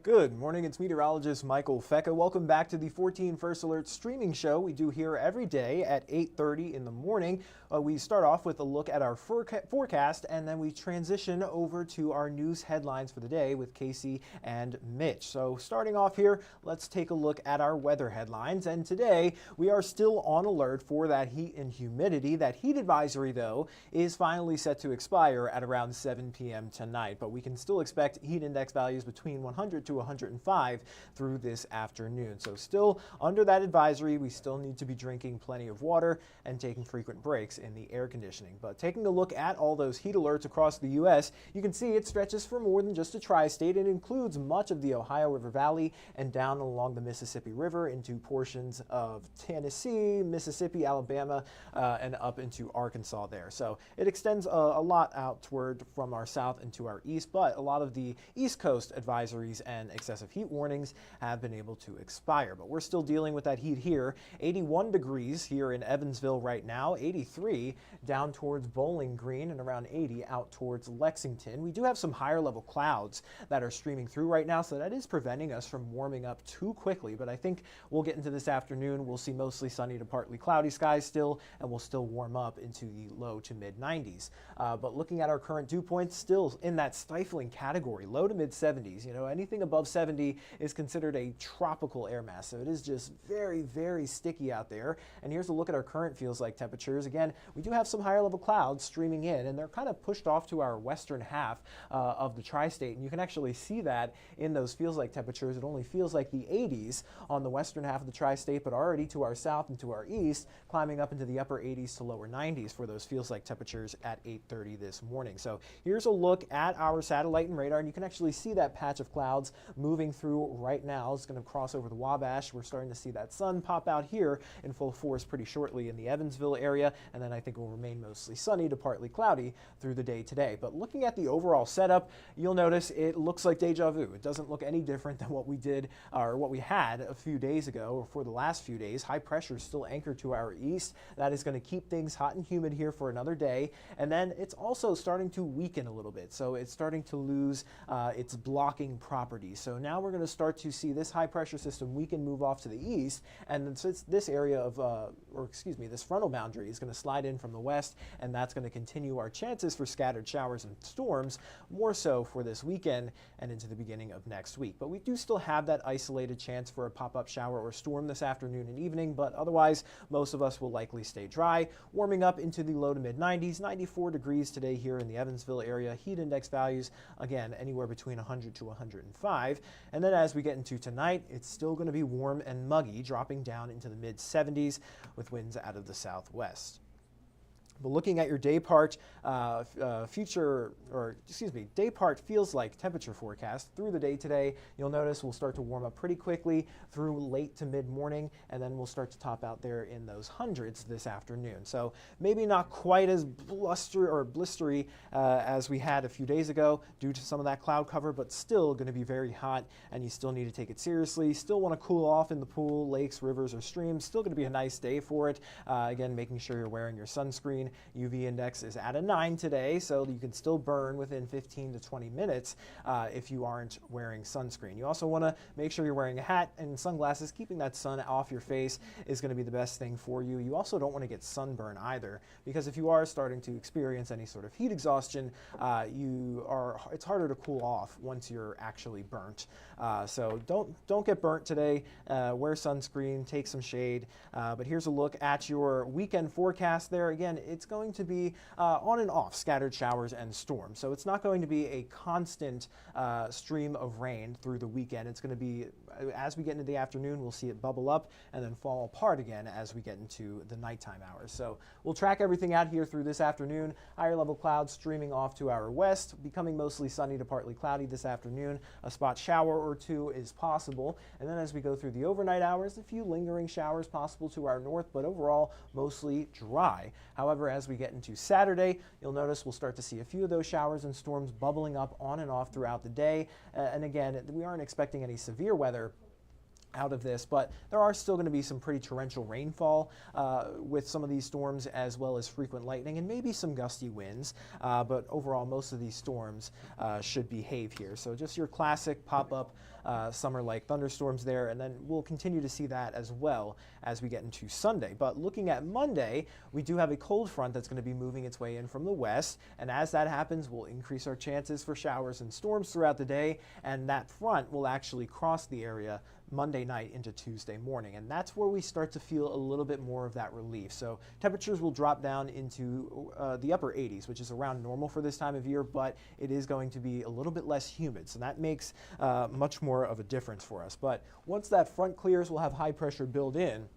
Good morning, it's meteorologist Michael Fecka. Welcome back to the 14 First Alert streaming show we do here every day at 8:30 in the morning. We start off with a look at our forecast and then we transition over to our news headlines for the day with Casey and Mitch. So starting off here, let's take a look at our weather headlines. And today we are still on alert for that heat and humidity. That heat advisory, though, is finally set to expire at around 7 p.m. tonight, but we can still expect heat index values between 100 to 105 through this afternoon. So still under that advisory, we still need to be drinking plenty of water and taking frequent breaks in the air conditioning. But taking a look at all those heat alerts across the U.S., you can see it stretches for more than just a tri-state. It includes much of the Ohio River Valley and down along the Mississippi River into portions of Tennessee, Mississippi, Alabama, and up into Arkansas there. So it extends a lot outward from our south into our east, but a lot of the East Coast advisories and excessive heat warnings have been able to expire. But we're still dealing with that heat here. 81 degrees here in Evansville right now, 83 down towards Bowling Green, and around 80 out towards Lexington. We do have some higher level clouds that are streaming through right now, so that is preventing us from warming up too quickly. But I think we'll get into this afternoon. We'll see mostly sunny to partly cloudy skies still, and we'll still warm up into the low to mid 90s. But looking at our current dew points, still in that stifling category, low to mid 70s. You know, anything above 70 is considered a tropical air mass, so it is just very, very sticky out there. And here's a look at our current feels like temperatures. Again, we do have some higher level clouds streaming in, and they're kind of pushed off to our western half of the tri-state, and you can actually see that in those feels like temperatures. It only feels like the 80s on the western half of the tri-state, but already to our south and to our east, climbing up into the upper 80s to lower 90s for those feels like temperatures at 8:30 this morning. So here's a look at our satellite and radar, and you can actually see that patch of clouds moving through right now. It's going to cross over the Wabash. We're starting to see that sun pop out here in full force pretty shortly in the Evansville area, and then I think it will remain mostly sunny to partly cloudy through the day today. But looking at the overall setup, you'll notice it looks like deja vu. It doesn't look any different than what we did or what we had a few days ago or for the last few days. High pressure is still anchored to our east. That is going to keep things hot and humid here for another day, and then it's also starting to weaken a little bit. So it's starting to lose its blocking properties. So now we're going to start to see this high pressure system weaken, move off to the east, and since this area of, this frontal boundary is going to slide in from the west, and that's going to continue our chances for scattered showers and storms more so for this weekend and into the beginning of next week. But we do still have that isolated chance for a pop-up shower or storm this afternoon and evening, but otherwise most of us will likely stay dry, warming up into the low to mid 90s, 94 degrees today here in the Evansville area. Heat index values, again, anywhere between 100 to 105. And then as we get into tonight, it's still going to be warm and muggy, dropping down into the mid 70s with winds out of the southwest. But looking at your day part day part feels like temperature forecast through the day today, you'll notice we'll start to warm up pretty quickly through late to mid morning, and then we'll start to top out there in those hundreds this afternoon. So maybe not quite as blistery as we had a few days ago due to some of that cloud cover, but still going to be very hot, and you still need to take it seriously. Still want to cool off in the pool, lakes, rivers, or streams. Still going to be a nice day for it. Again, making sure you're wearing your sunscreen. UV index is at a 9 today, so you can still burn within 15 to 20 minutes if you aren't wearing sunscreen. You also want to make sure you're wearing a hat and sunglasses. Keeping that sun off your face is going to be the best thing for you. You also don't want to get sunburn either, because if you are starting to experience any sort of heat exhaustion, it's harder to cool off once you're actually burnt. So don't get burnt today. Wear sunscreen, take some shade. But here's a look at your weekend forecast there. Again, it's going to be on and off scattered showers and storms. So it's not going to be a constant stream of rain through the weekend. It's going to be, as we get into the afternoon, we'll see it bubble up and then fall apart again as we get into the nighttime hours. So we'll track everything out here through this afternoon. Higher level clouds streaming off to our west, becoming mostly sunny to partly cloudy this afternoon. A spot shower or two is possible. And then as we go through the overnight hours, a few lingering showers possible to our north, but overall mostly dry. However, as we get into Saturday, you'll notice we'll start to see a few of those showers and storms bubbling up on and off throughout the day. And again, we aren't expecting any severe weather out of this, but there are still going to be some pretty torrential rainfall with some of these storms, as well as frequent lightning and maybe some gusty winds. But overall, most of these storms should behave here. So just your classic pop-up summer-like thunderstorms there, and then we'll continue to see that as well as we get into Sunday. But looking at Monday, we do have a cold front that's going to be moving its way in from the west, and as that happens, we'll increase our chances for showers and storms throughout the day, and that front will actually cross the area Monday night into Tuesday morning, and that's where we start to feel a little bit more of that relief. So temperatures will drop down into the upper 80s, which is around normal for this time of year, but it is going to be a little bit less humid, so that makes much more of a difference for us. But once that front clears, we'll have high pressure build in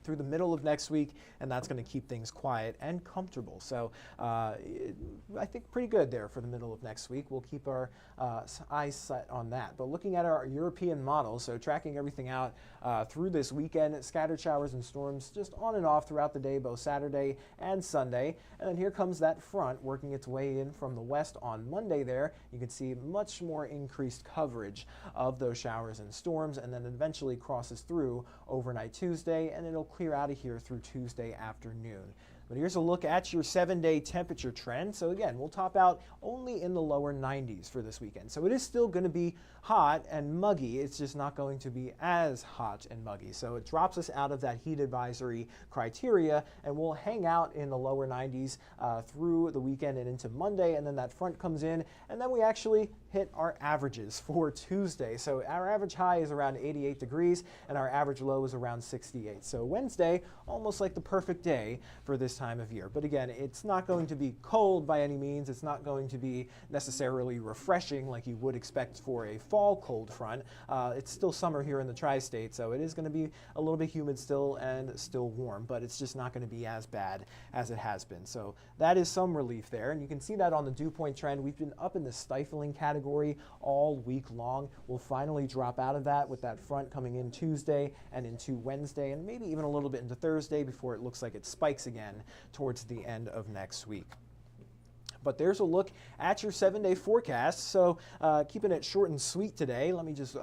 through the middle of next week, and that's going to keep things quiet and comfortable. So I think pretty good there for the middle of next week. We'll keep our eyes set on that. But looking at our European models, so tracking everything out through this weekend, scattered showers and storms just on and off throughout the day, both Saturday and Sunday. And then here comes that front working its way in from the west on Monday there. You can see much more increased coverage of those showers and storms, and then eventually crosses through overnight Tuesday, and it'll clear out of here through Tuesday afternoon. But here's a look at your 7-day temperature trend. So again, we'll top out only in the lower 90s for this weekend. So it is still going to be hot and muggy. It's just not going to be as hot and muggy. So it drops us out of that heat advisory criteria, and we'll hang out in the lower 90s through the weekend and into Monday. And then that front comes in, and then we actually hit our averages for Tuesday. So our average high is around 88 degrees, and our average low is around 68. So Wednesday, almost like the perfect day for this time of year. But again, it's not going to be cold by any means. It's not going to be necessarily refreshing like you would expect for a fall cold front. It's still summer here in the tri-state, so it is going to be a little bit humid still and still warm, but it's just not going to be as bad as it has been. So that is some relief there, and you can see that on the dew point trend. We've been up in the stifling category all week long. We'll finally drop out of that with that front coming in Tuesday and into Wednesday, and maybe even a little bit into Thursday before it looks like it spikes again towards the end of next week. But there's a look at your 7-day forecast. So keeping it short and sweet today, let me just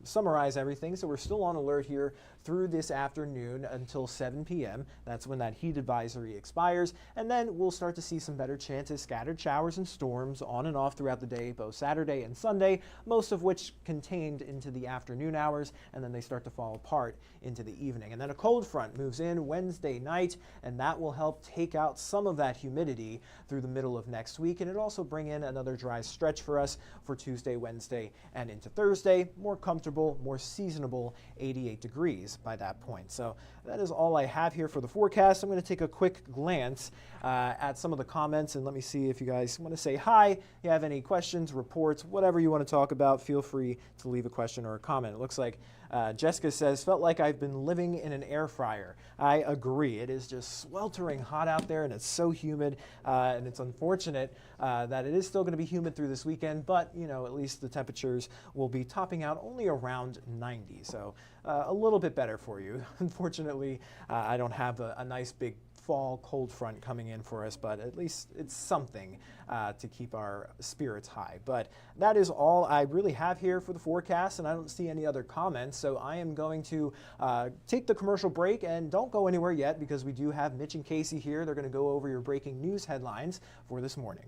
summarize everything. So we're still on alert here through this afternoon until 7 p.m. That's when that heat advisory expires, and then we'll start to see some better chances, scattered showers and storms on and off throughout the day, both Saturday and Sunday, most of which contained into the afternoon hours, and then they start to fall apart into the evening. And then a cold front moves in Wednesday night, and that will help take out some of that humidity through the middle of next week, and it'll also bring in another dry stretch for us for Tuesday, Wednesday, and into Thursday. More comfortable, more seasonable 88 degrees by that point. So that is all I have here for the forecast. I'm going to take a quick glance at some of the comments, and let me see if you guys want to say hi. If you have any questions, reports, whatever you want to talk about, feel free to leave a question or a comment. It looks like Jessica says, felt like I've been living in an air fryer. I agree. It is just sweltering hot out there, and it's so humid, and it's unfortunate that it is still going to be humid through this weekend, but you know, at least the temperatures will be topping out only around 90. So a little bit better for you. Unfortunately, I don't have a nice big fall cold front coming in for us, but at least it's something to keep our spirits high. But that is all I really have here for the forecast, and I don't see any other comments, so I am going to take the commercial break, and don't go anywhere yet because we do have Mitch and Casey here. They're going to go over your breaking news headlines for this morning.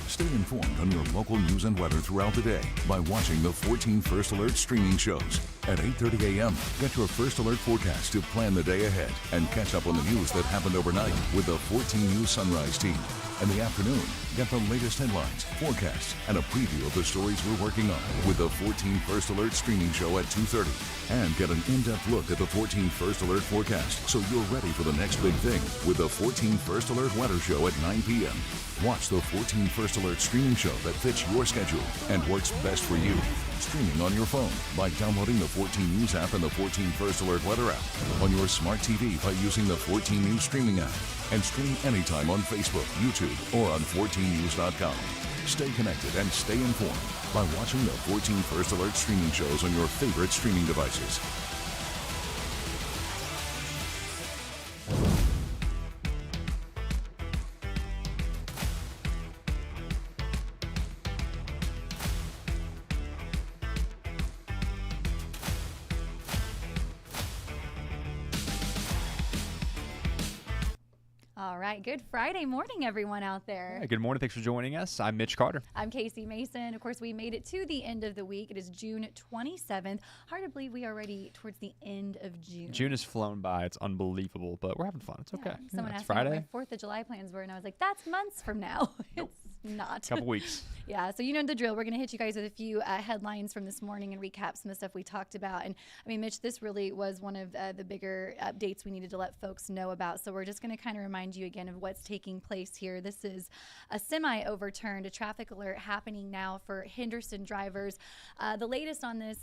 Stay informed on your local news and weather throughout the day by watching the 14 First Alert streaming shows. At 8:30 a.m., get your First Alert forecast to plan the day ahead and catch up on the news that happened overnight with the 14 News Sunrise team. In the afternoon, get the latest headlines, forecasts, and a preview of the stories we're working on with the 14 First Alert streaming show at 2:30. And get an in-depth look at the 14 First Alert forecast so you're ready for the next big thing with the 14 First Alert weather show at 9 p.m. Watch the 14 First Alert streaming show that fits your schedule and works best for you. Streaming on your phone by downloading the 14 News app and the 14 First Alert weather app. On your smart TV by using the 14 News streaming app. And stream anytime on Facebook, YouTube, or on 14news.com. Stay connected and stay informed by watching the 14 First Alert streaming shows on your favorite streaming devices. All right. Good Friday morning, everyone out there. Hey, good morning. Thanks for joining us. I'm Mitch Carter. I'm Casey Mason. Of course, we made it to the end of the week. It is June 27th. Hard to believe we are already towards the end of June. June has flown by. It's unbelievable, but we're having fun. It's okay. Someone it's asked Friday. me what my 4th of July plans were, and I was like, that's months from now. It's not. Couple weeks. Yeah, so you know the drill. We're going to hit you guys with a few headlines from this morning and recap some of the stuff we talked about. And I mean, Mitch, this really was one of the bigger updates we needed to let folks know about. So we're just going to kind of remind you again of what's taking place here. This is a semi overturned, a traffic alert happening now for Henderson drivers. The latest on this,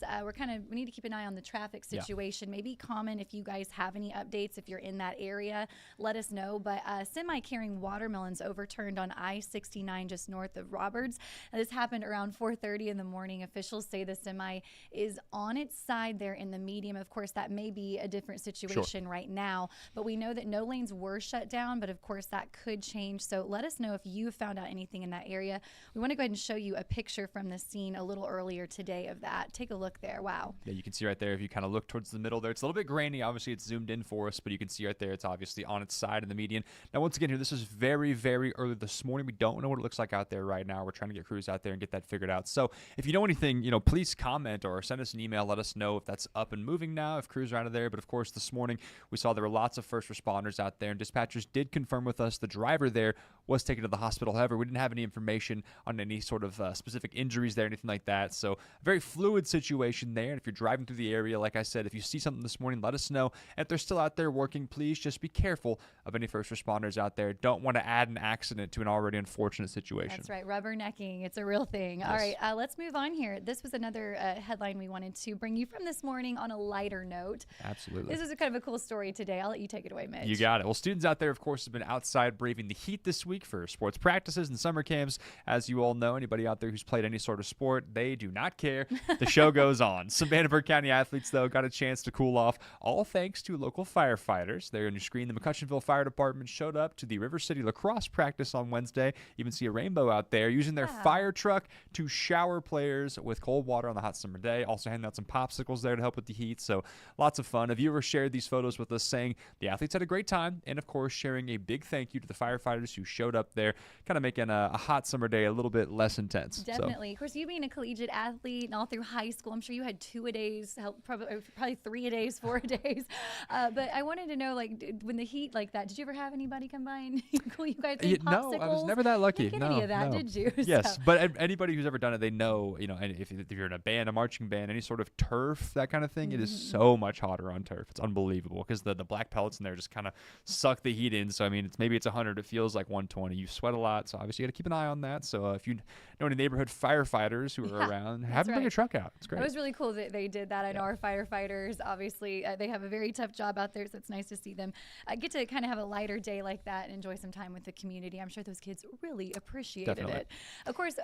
we need to keep an eye on the traffic situation. Maybe comment if you guys have any updates. If you're in that area, let us know. But semi carrying watermelons overturned on I-69 just north of Roberts. Now, this happened around 4:30 in the morning. Officials say the semi is on its side there in the medium. Of course, that may be a different situation right now, but we know that no lanes were shut down, but of course that could change. So let us know if you found out anything in that area. We want to go ahead and show you a picture from the scene a little earlier today of that. Take a look there. Wow. Yeah, you can see right there if you kind of look towards the middle there. It's a little bit grainy. Obviously, it's zoomed in for us, but you can see right there it's obviously on its side in the median. Now, once again here, this is very, very early this morning. We don't know what it looks like out there right now. We're trying to get crews out there and get that figured out. So if you know anything, please comment or send us an email. Let us know if that's up and moving now, if crews are out of there. But of course, this morning we saw there were lots of first responders out there, and dispatchers did confirm with us the driver there was taken to the hospital. However, we didn't have any information on any sort of specific injuries there, anything like that. So a very fluid situation there. And if you're driving through the area, like I said, if you see something this morning, let us know. And if they're still out there working, please just be careful of any first responders out there. Don't want to add an accident to an already unfortunate situation. That's right. Rubbernecking. It's a real thing. Yes. All right. Let's move on here. This was another headline we wanted to bring you from this morning on a lighter note. Absolutely. This is a kind of a cool story today. I'll let you take it away, Mitch. You got it. Well, students out there, of course, have been outside braving the heat this week for sports practices and summer camps. As you all know, anybody out there who's played any sort of sport, they do not care. The show goes on. Some Vanderbilt County athletes, though, got a chance to cool off, all thanks to local firefighters. There on your screen, the McCutcheonville Fire Department showed up to the River City lacrosse practice on Wednesday. You even see a rainbow out there using their fire truck to shower players with cold water on the hot summer day. Also handing out some popsicles there to help with the heat. So lots of fun. A viewer shared these photos with us saying the athletes had a great time, and of course sharing a big thank you to the firefighters who showed up there, kind of making a hot summer day a little bit less intense. Definitely. Of course, you being a collegiate athlete and all through high school, I'm sure you had 2-a-days, probably 3-a-days, 4-a-days. But I wanted to know, when the heat like that, did you ever have anybody come by and cool you guys in popsicles? No, I was never that lucky. You didn't get any of that, no. did you? Yes, So. but anybody who's ever done it, they know, and if you're in a band, a marching band, any sort of turf, that kind of thing, it is so much hotter on turf. It's unbelievable because the black pellets in there just kind of suck the heat in. So, I mean, maybe it's 100. It feels like 120. You sweat a lot. So, obviously, you got to keep an eye on that. So, if you know any neighborhood firefighters who are around, have them bring a truck out. It's great. It was really cool that they did that. I know our firefighters, obviously, they have a very tough job out there. So, it's nice to see them get to kind of have a lighter day like that and enjoy some time with the community. I'm sure those kids really appreciated it. Of course,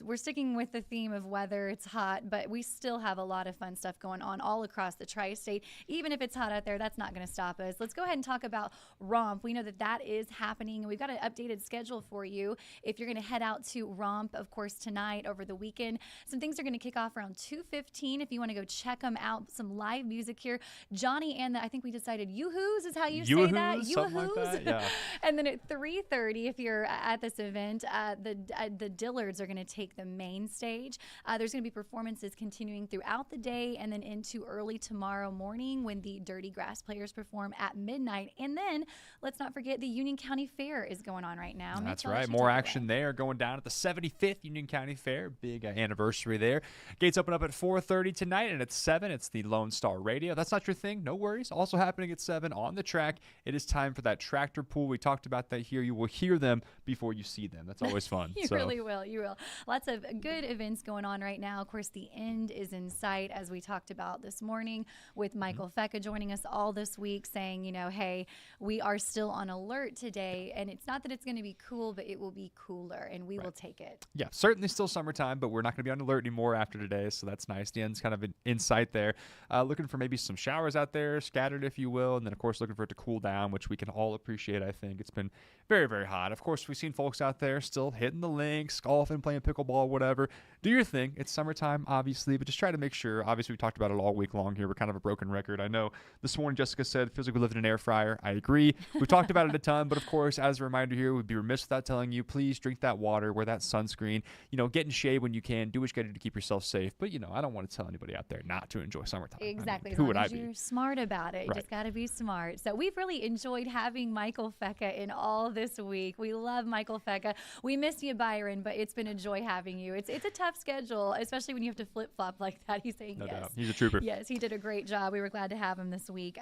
we're sticking with the theme of weather. It's hot, but we still have a lot of fun stuff going on all across the tri-state. Even if it's hot out there, that's not going to stop us. Let's go ahead and talk about Romp. We know that is happening. We've got an updated schedule for you. If you're going to head out to Romp, of course, tonight, over the weekend, some things are going to kick off around 2:15. If you want to go check them out, some live music here. Johnny and I think we decided Yoo-Hoos is how you say that. Something like that, yeah. And then at 3:30, if you're at this event, the Dillards are going to take the main stage. There's going to be performances continuing throughout the day and then into early tomorrow morning when the Dirty Grass Players perform at midnight. And then let's not forget the Union County Fair is going on right now. That's right. More action there going down at the 75th Union County Fair. Big anniversary there. Gates open up at 4:30 tonight, and at 7, it's the Lone Star Radio. That's not your thing. No worries. Also happening at 7 on the track. It is time for that tractor pull. We talked about that here. You will hear them before you see them. That's always fun. You really will. You will. Lots of good events going on right now. Of course, the end is in sight, as we talked about this morning with Michael Fecca joining us all this week saying, hey, we are still on alert today. And it's not that it's going to be cool, but it will be cooler, and we will take it. Yeah, certainly still summertime, but we're not going to be on alert anymore after today, so that's nice. The end's kind of in sight there. Looking for maybe some showers out there, scattered if you will, and then, of course, looking for it to cool down, which we can all appreciate, I think. It's been very, very hot. Of course, we've seen folks out there still hitting the links, golfing, playing pickleball, whatever. do your thing. It's summertime, obviously, but just try to make sure. Obviously, we talked about it all week long here. We're kind of a broken record. I know this morning Jessica said, feels like we live in an air fryer. I agree. We've talked about it a ton, but of course, as a reminder here, we'd be remiss without telling you, please drink that water, wear that sunscreen, get in shade when you can, do what you got to do to keep yourself safe. But, I don't want to tell anybody out there not to enjoy summertime. Exactly. Who would I as be? You're smart about it. You just got to be smart. So we've really enjoyed having Michael Fecca in all this week. We love Michael Fecca. We miss you, Byron, but it's been a joy having you. It's a tough schedule, especially when you have to flip-flop like that. He's saying No yes. doubt. He's a trooper. Yes, he did a great job. We were glad to have him this week.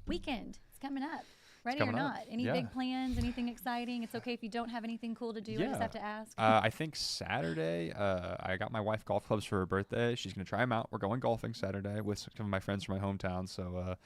Weekend is coming up. Ready or not? Any big plans? Anything exciting? It's okay if you don't have anything cool to do. I just have to ask. I think Saturday, I got my wife golf clubs for her birthday. She's going to try them out. We're going golfing Saturday with some of my friends from my hometown. So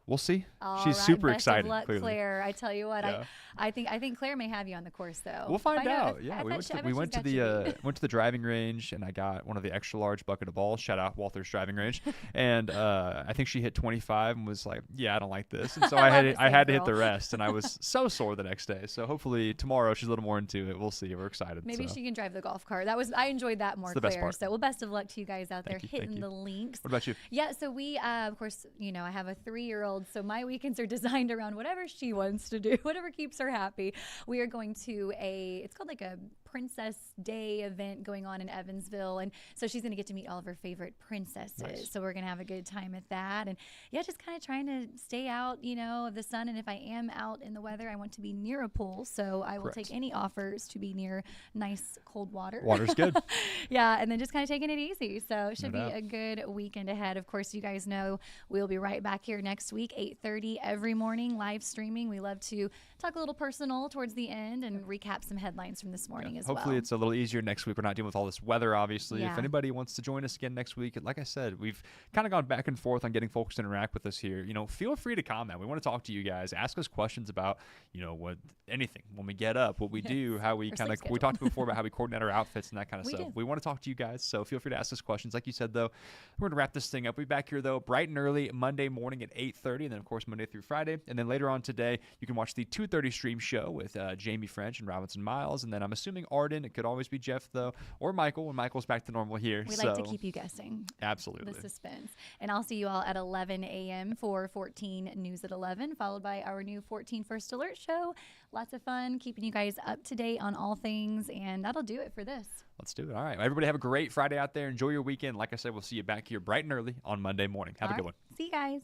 we'll see. She's super Best excited. Of luck, clearly. Claire. I tell you what, Yeah. I think Claire may have you on the course though. We'll find out. I Yeah, bet we she's went to got you beat. the driving range, and I got one of the extra large bucket of balls. Shout out Walther's driving range, and I think she hit 25 and was like, "Yeah, I don't like this," and so I had to hit the rest, and I was so sore the next day. So hopefully tomorrow she's a little more into it. We'll see. We're excited. Maybe so. she can drive the golf cart. I enjoyed that more, It's the best Claire. part. So, well, best of luck to you guys out there Thank hitting you. the links. What about you? Yeah, so we, of course, I have a 3-year-old, so my weekends are designed around whatever she wants to do, whatever keeps her happy. We are going to it's called like a Princess Day event going on in Evansville, and so she's going to get to meet all of her favorite princesses. Nice. So we're going to have a good time at that, and just kind of trying to stay out, of the sun. And if I am out in the weather, I want to be near a pool, so I will Correct. take any offers to be near nice cold water. Water's good. Yeah, and then just kind of taking it easy. So it should No be doubt. a good weekend ahead. Of course, you guys know we'll be right back here next week, 8:30 every morning, live streaming. We love to talk a little personal towards the end and recap some headlines from this morning as Hopefully well. it's a little easier next week. We're not dealing with all this weather, obviously. Yeah. If anybody wants to join us again next week, like I said, we've kind of gone back and forth on getting folks to interact with us here. Feel free to comment. We want to talk to you guys. Ask us questions about, anything. When we get up, what we do, how we Our kind of, sleep we schedule. talked before about how we coordinate our outfits and that kind of We stuff. do. We want to talk to you guys, so feel free to ask us questions. Like you said, though, we're going to wrap this thing up. We'll be back here, though, bright and early Monday morning at 8:30, and then, of course, Monday through Friday. And then later on today, you can watch the 2:30 stream show with Jamie French and Robinson Miles. And then I'm assuming Arden. It could always be Jeff, though, or Michael when Michael's back to normal here. We like to keep you guessing. Absolutely. The suspense. And I'll see you all at 11 a.m. for 14 News at 11, followed by our new 14 First Alert show. Lots of fun, keeping you guys up to date on all things, and that'll do it for this. Let's do it. All right. Everybody have a great Friday out there. Enjoy your weekend. Like I said, we'll see you back here bright and early on Monday morning. Have a good one. See you guys.